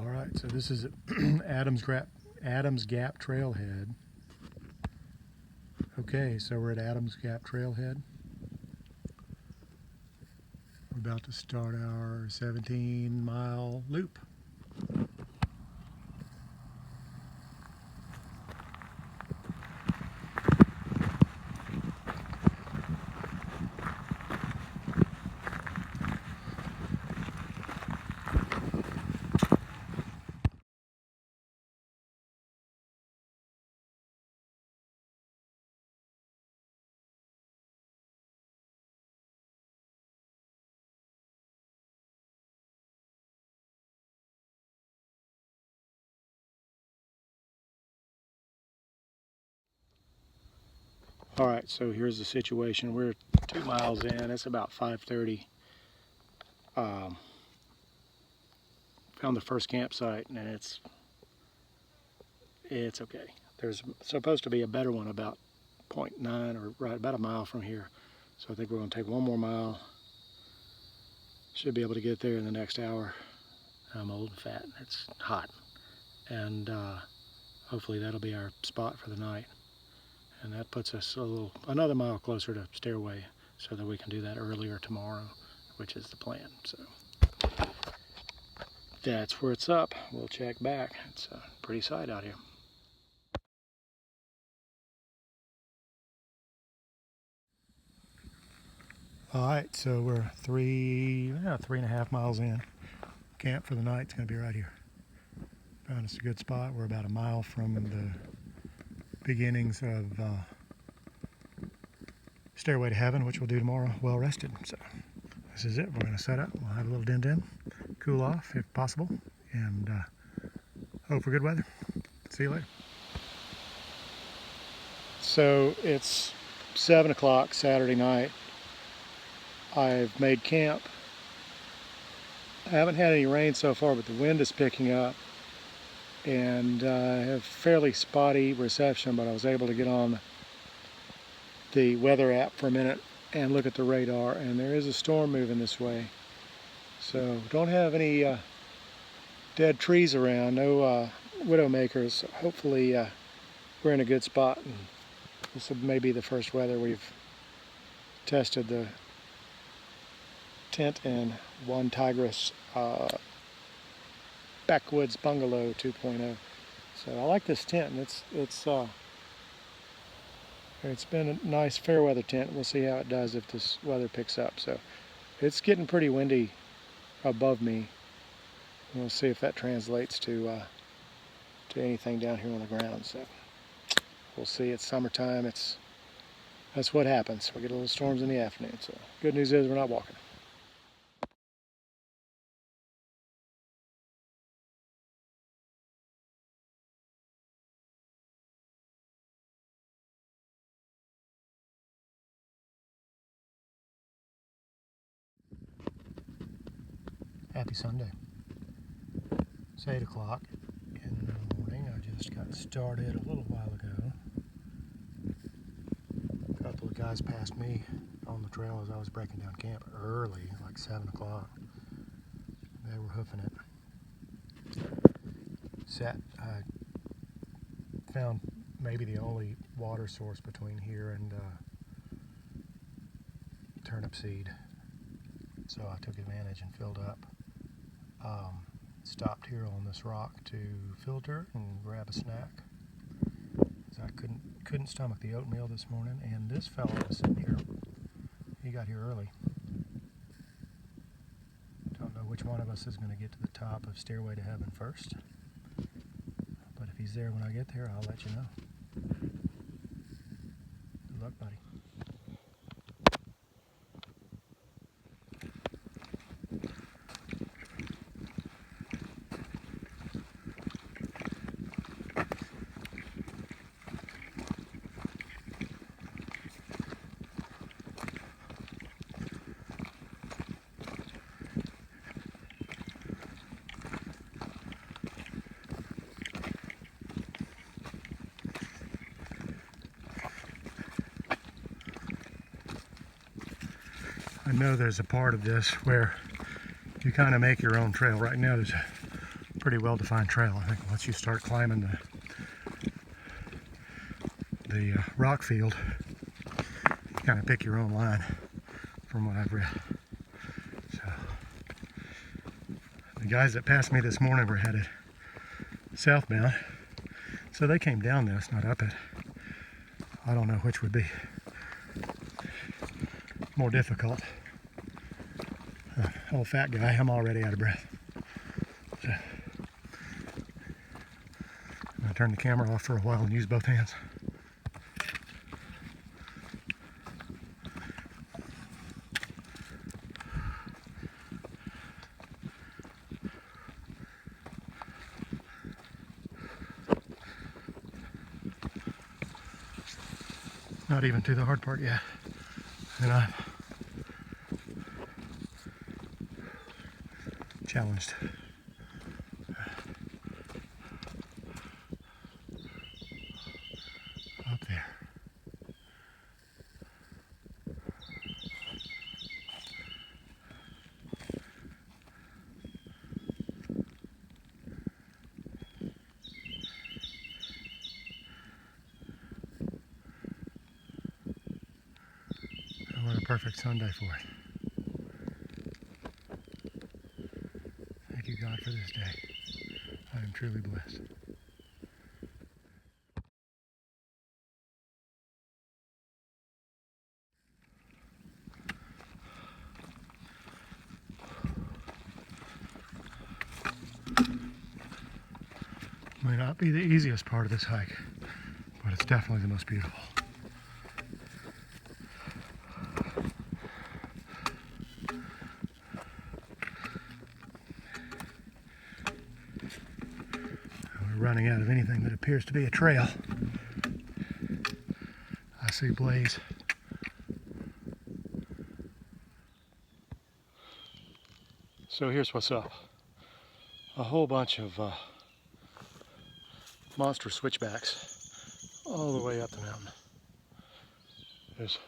All right, so this is Adams Gap Trailhead. Okay, so we're at Adams Gap Trailhead. We're about to start our 17-mile loop. All right, so here's the situation. We're 2 miles in. It's about 5:30. Found the first campsite, and it's okay. There's supposed to be a better one about 0.9 or right about a mile from here. So I think we're going to take 1 more mile. Should be able to get there in the next hour. I'm old and fat, and it's hot. And hopefully that'll be our spot for the night. And that puts us another mile closer to Stairway so that we can do that earlier tomorrow, which is the plan. So that's where it's up. We'll check back. It's a pretty sight out here. All right, so we're 3.5 miles in. Camp for the night's gonna be right here. Found us a good spot. We're about a mile from the beginnings of Stairway to Heaven, which we'll do tomorrow, well rested. So this is it. We're gonna set up. We'll have a little din-din, cool off if possible, and hope for good weather. See you later. So it's 7 o'clock Saturday night. I've made camp. I haven't had any rain so far, but the wind is picking up, and I have fairly spotty reception, but I was able to get on the weather app for a minute and look at the radar, and there is a storm moving this way. So don't have any dead trees around, no widowmakers. Hopefully we're in a good spot, and this may be the first weather we've tested the tent in One Tigress Backwoods Bungalow 2.0. So I like this tent, and it's been a nice fair weather tent. We'll see how it does if this weather picks up. So it's getting pretty windy above me. We'll see if that translates to anything down here on the ground. So we'll see. It's summertime. That's what happens. We get a little storms in the afternoon. So good news is we're not walking. Happy Sunday. It's 8 o'clock in the morning. I just got started a little while ago. A couple of guys passed me on the trail as I was breaking down camp early, like 7 o'clock. They were hoofing it. I found maybe the only water source between here and Turnip Seed. So I took advantage and filled up. Stopped here on this rock to filter and grab a snack. So I couldn't stomach the oatmeal this morning, and this fellow was sitting here. He got here early. Don't know which one of us is going to get to the top of Stairway to Heaven first, but if he's there when I get there, I'll let you know. Good luck, buddy. I know there's a part of this where you kind of make your own trail. Right now there's pretty well-defined trail. I think once you start climbing the rock field, you kind of pick your own line from what I've read. So the guys that passed me this morning were headed southbound, so they came down this, not up it. I don't know which would be more difficult. Old fat guy, I'm already out of breath. So I'm going to turn the camera off for a while and use both hands. Not even to the hard part yet. And I'm challenged. Up there. What a perfect Sunday for it. Thank you, God, for this day. I am truly blessed. May not be the easiest part of this hike, but it's definitely the most beautiful. We're running out of anything that appears to be a trail. I see blaze. So here's what's up. A whole bunch of monster switchbacks all the way up the mountain. There's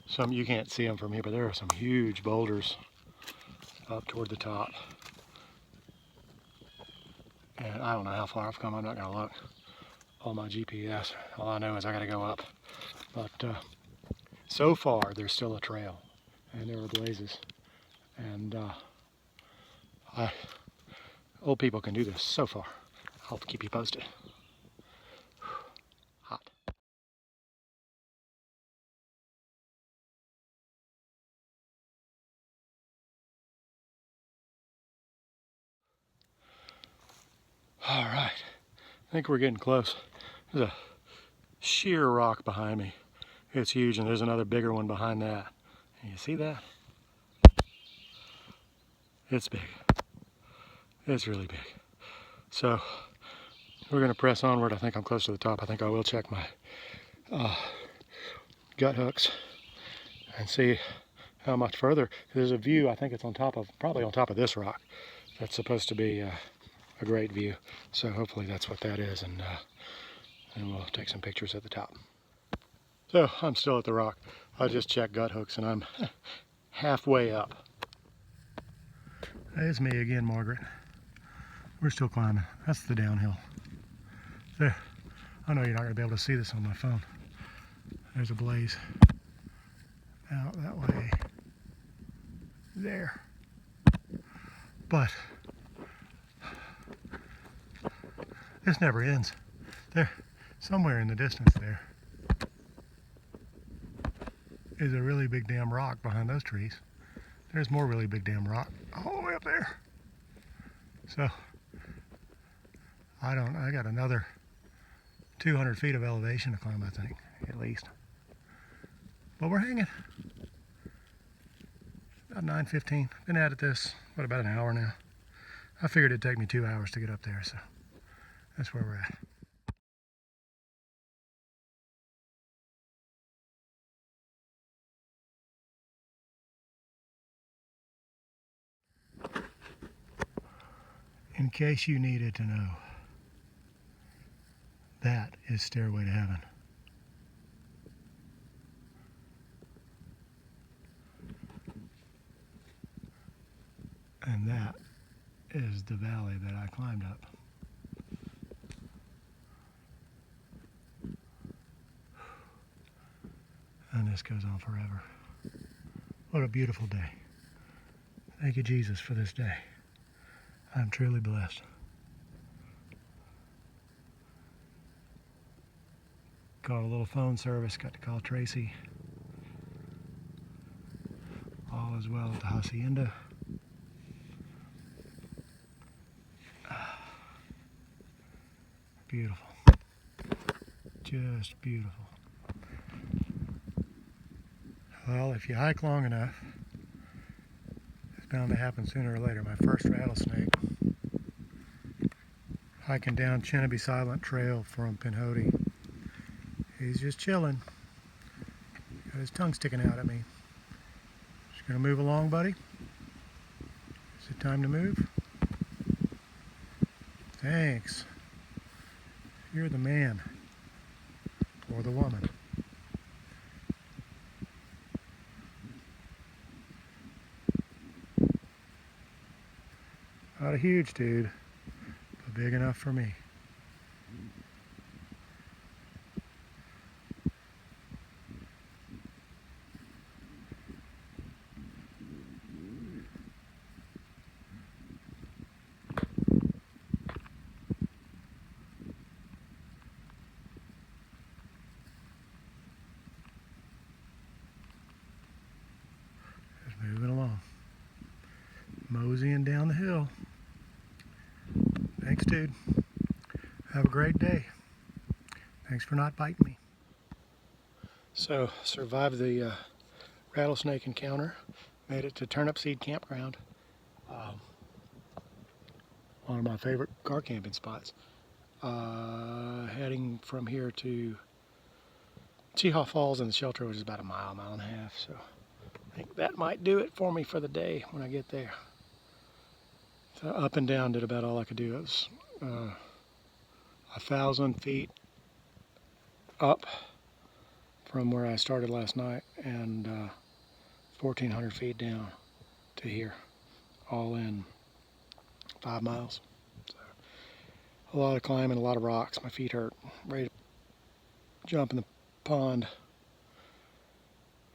some, you can't see them from here, but there are some huge boulders up toward the top. And I don't know how far I've come, I'm not gonna look on my GPS. All I know is I gotta go up. But so far there's still a trail and there are blazes. And old people can do this so far. I'll keep you posted. Hot. All right, I think we're getting close. There's a sheer rock behind me. It's huge, and there's another bigger one behind that. Can you see that? It's big. It's really big. So we're gonna press onward. I think I'm close to the top. I think I will check my gut hooks and see how much further. There's a view, I think it's on top of, probably on top of this rock. That's supposed to be a great view. So hopefully that's what that is, and we'll take some pictures at the top. So I'm still at the rock. I just checked gut hooks and I'm halfway up. It's me again, Margaret. We're still climbing. That's the downhill. There. I know you're not going to be able to see this on my phone. There's a blaze out that way. There. But this never ends. There, somewhere in the distance there is a really big damn rock behind those trees. There's more really big damn rock all the way up there. So I got another 200 feet of elevation to climb, I think, at least. But we're hanging. About 9:15. Been at it this, what, about an hour now. I figured it'd take me 2 hours to get up there, so that's where we're at. In case you needed to know, that is Stairway to Heaven. And that is the valley that I climbed up. And this goes on forever. What a beautiful day. Thank you, Jesus, for this day. I'm truly blessed. Got a little phone service, got to call Tracy. All is well at the hacienda. Beautiful. Just beautiful. Well, if you hike long enough, it's bound to happen sooner or later. My first rattlesnake. Hiking down Pinhoti Silent Trail from Pinhoti. He's just chilling. Got his tongue sticking out at me. Just gonna move along, buddy? Is it time to move? Thanks. You're the man. Or the woman. Not a huge dude, but big enough for me. Just moving along. Moseying down the hill. Thanks, dude. Have a great day. Thanks for not biting me. So, survived the rattlesnake encounter. Made it to Turnip Seed Campground. One of my favorite car camping spots. Heading from here to Cheehaw Falls and the shelter, which is about a mile and a half. So, I think that might do it for me for the day when I get there. So up and down did about all I could do. It was 1,000 feet up from where I started last night and 1,400 feet down to here, all in 5 miles. So, a lot of climbing, a lot of rocks. My feet hurt. Ready to jump in the pond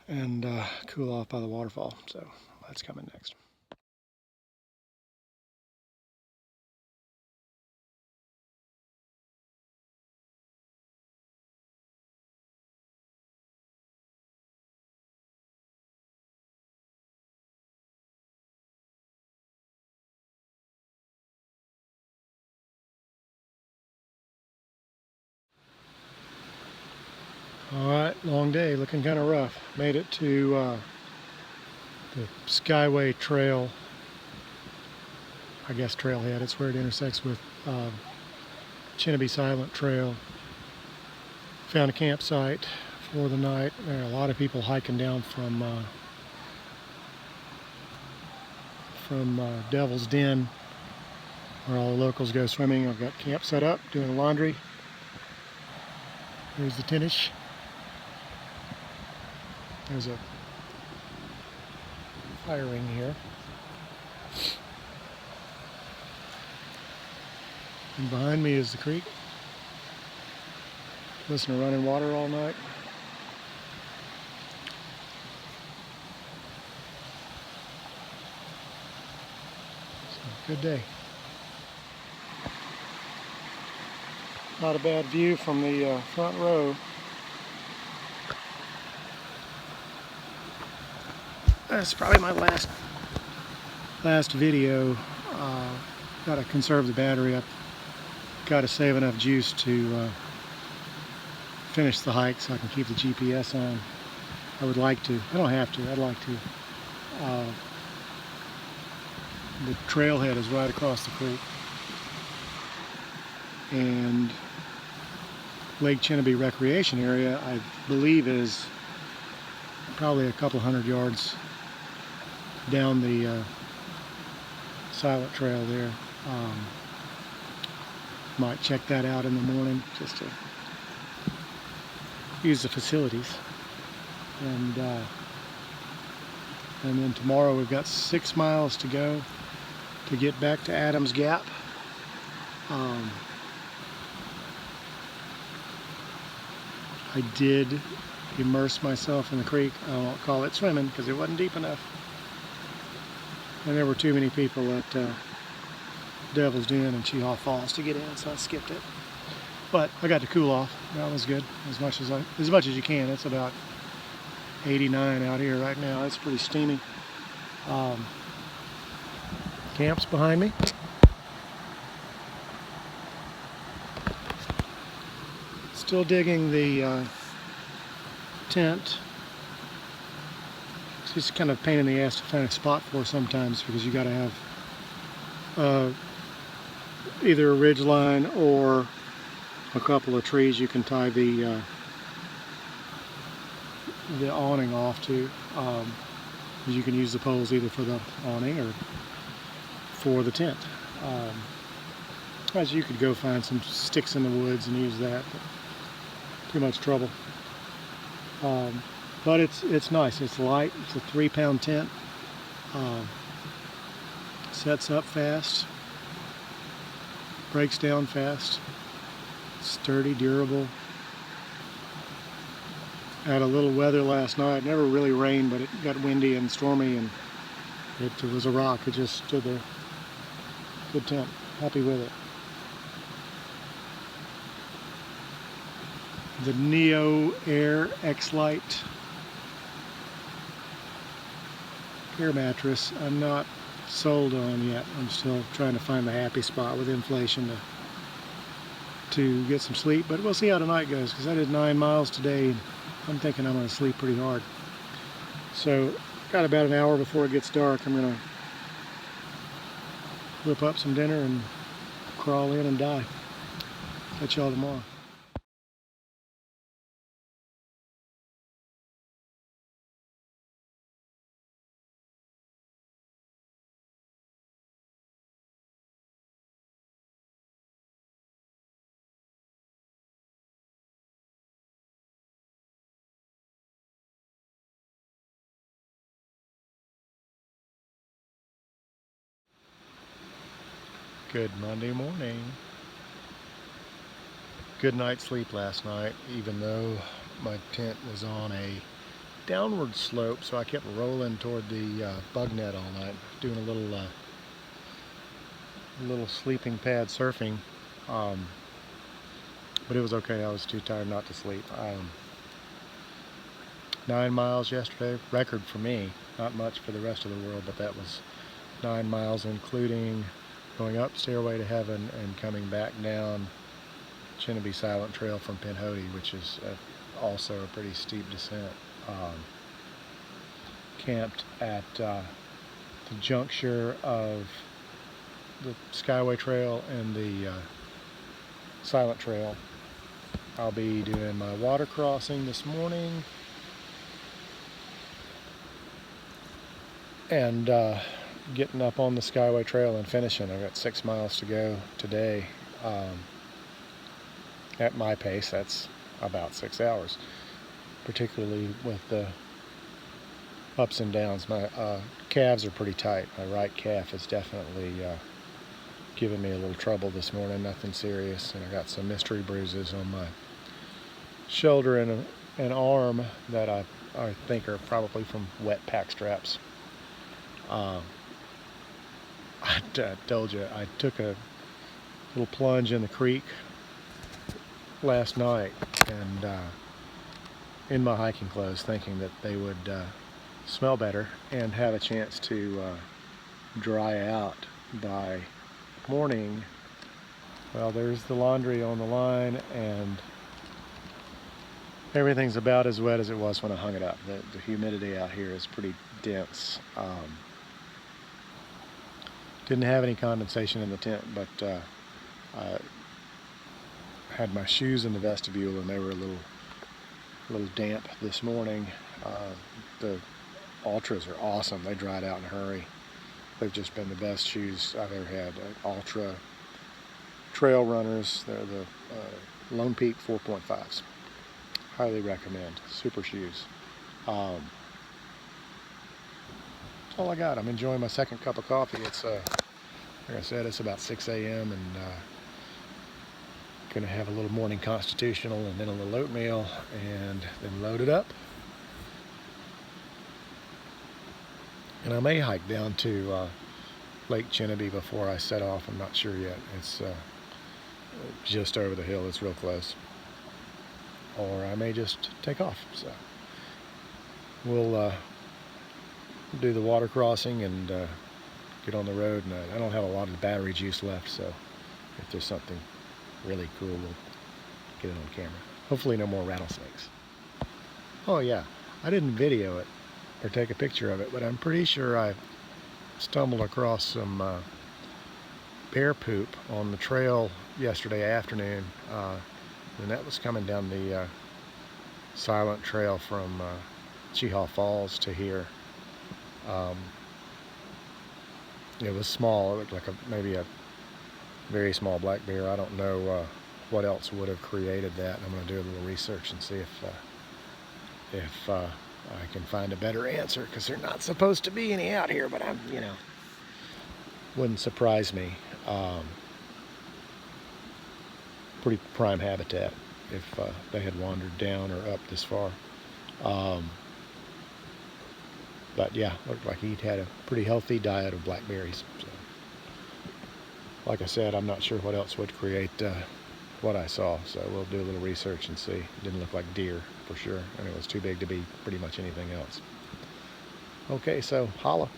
and cool off by the waterfall. So that's coming next. Alright, long day, looking kind of rough. Made it to the Skyway Trail, I guess trailhead. It's where it intersects with Pinhoti Silent Trail. Found a campsite for the night. There are a lot of people hiking down from Devil's Den, where all the locals go swimming. I've got camp set up, doing the laundry. There's the tennis. There's a fire ring here. And behind me is the creek. Listen to running water all night. So, good day. Not a bad view from the front row. That's probably my last video. Got to conserve the battery. I've got to save enough juice to finish the hike so I can keep the GPS on. I would like to. I don't have to. I'd like to. The trailhead is right across the creek. And Lake Pinhoti Recreation Area, I believe, is probably a couple hundred yards down the Silent Trail there. Might check that out in the morning just to use the facilities. And then tomorrow we've got 6 miles to go. to get back to Adams Gap. I did immerse myself in the creek. I won't call it swimming because it wasn't deep enough. And there were too many people at Devil's Den and Cheehaw Falls to get in, so I skipped it. But I got to cool off. That was good, as much as you can. It's about 89 out here right now. It's pretty steamy. Camp's behind me. Still digging the tent. It's just kind of a pain in the ass to find a spot for sometimes, because you got to have either a ridge line or a couple of trees you can tie the awning off to. You can use the poles either for the awning or for the tent. As you could go find some sticks in the woods and use that, but too much trouble. But it's nice. It's light. It's a 3-pound tent. Sets up fast. Breaks down fast. Sturdy, durable. Had a little weather last night. It never really rained, but it got windy and stormy, and it was a rock. It just stood there. Good tent. Happy with it. The Neo Air X-Lite air mattress I'm not sold on yet. I'm still trying to find the happy spot with inflation to get some sleep, but we'll see how tonight goes, because I did 9 miles today and I'm thinking I'm going to sleep pretty hard. So got about an hour before it gets dark. I'm going to whip up some dinner and crawl in and die. Catch y'all tomorrow. Good Monday morning. Good night's sleep last night, even though my tent was on a downward slope, so I kept rolling toward the bug net all night, doing a little sleeping pad surfing. But it was okay. I was too tired not to sleep. 9 miles yesterday, record for me. Not much for the rest of the world, but that was 9 miles, including going up Stairway to Heaven and coming back down Chinnaby Silent Trail from Pinhoti, which is also a pretty steep descent. Camped at the juncture of the Skyway Trail and the Silent Trail. I'll be doing my water crossing this morning and getting up on the Skyway Trail and finishing. I've got 6 miles to go today. At my pace, that's about 6 hours, particularly with the ups and downs. My calves are pretty tight. My right calf is definitely giving me a little trouble this morning. Nothing serious, and I got some mystery bruises on my shoulder and an arm that I think are probably from wet pack straps. I told you, I took a little plunge in the creek last night, and in my hiking clothes, thinking that they would smell better and have a chance to dry out by morning. Well, there's the laundry on the line, and everything's about as wet as it was when I hung it up. The humidity out here is pretty dense. Didn't have any condensation in the tent, but I had my shoes in the vestibule and they were a little damp this morning. The Ultras are awesome. They dried out in a hurry. They've just been the best shoes I've ever had. Ultra trail runners. They're the Lone Peak 4.5s. Highly recommend. Super shoes. That's all I got. I'm enjoying my second cup of coffee. It's Like I said, it's about 6 a.m. and gonna have a little morning constitutional and then a little oatmeal and then load it up. And I may hike down to Lake Cheneby before I set off. I'm not sure yet. It's just over the hill. It's real close. Or I may just take off. So we'll do the water crossing and get on the road. And I don't have a lot of battery juice left, so if there's something really cool, we'll get it on camera. Hopefully no more rattlesnakes. Oh yeah, I didn't video it or take a picture of it, but I'm pretty sure I stumbled across some bear poop on the trail yesterday afternoon, and that was coming down the silent trail from Cheehaw Falls to here. It was small. It looked like maybe a very small black bear. I don't know what else would have created that. I'm going to do a little research and see if I can find a better answer, because they're not supposed to be any out here, but I'm, wouldn't surprise me. Pretty prime habitat if they had wandered down or up this far. But yeah, looked like he'd had a pretty healthy diet of blackberries. So, like I said, I'm not sure what else would create what I saw, so we'll do a little research and see. It didn't look like deer for sure, and it was too big to be pretty much anything else. Okay, so holla.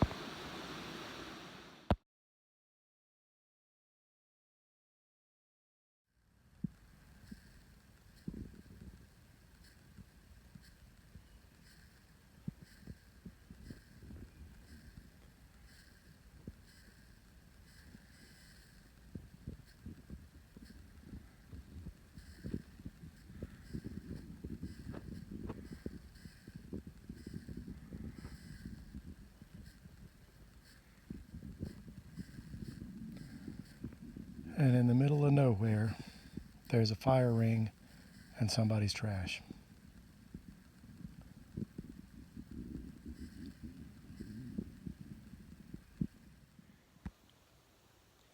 And in the middle of nowhere, there's a fire ring and somebody's trash.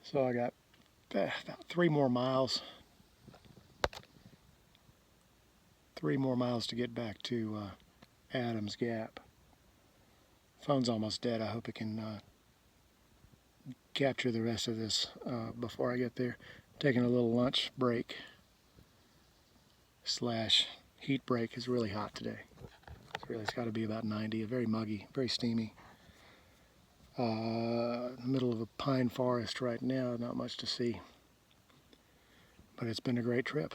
So I got about 3 more miles. 3 more miles to get back to Adams Gap. Phone's almost dead. I hope it can capture the rest of this before I get there. Taking a little lunch break slash heat break. It's really hot today. It's got to be about 90. Very muggy, very steamy. Middle of a pine forest right now. Not much to see, but it's been a great trip.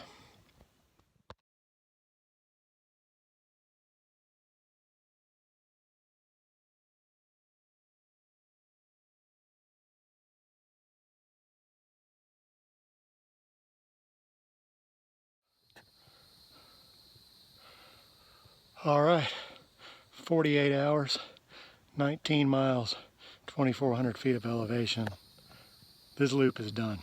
All right, 48 hours, 19 miles, 2,400 feet of elevation. This loop is done.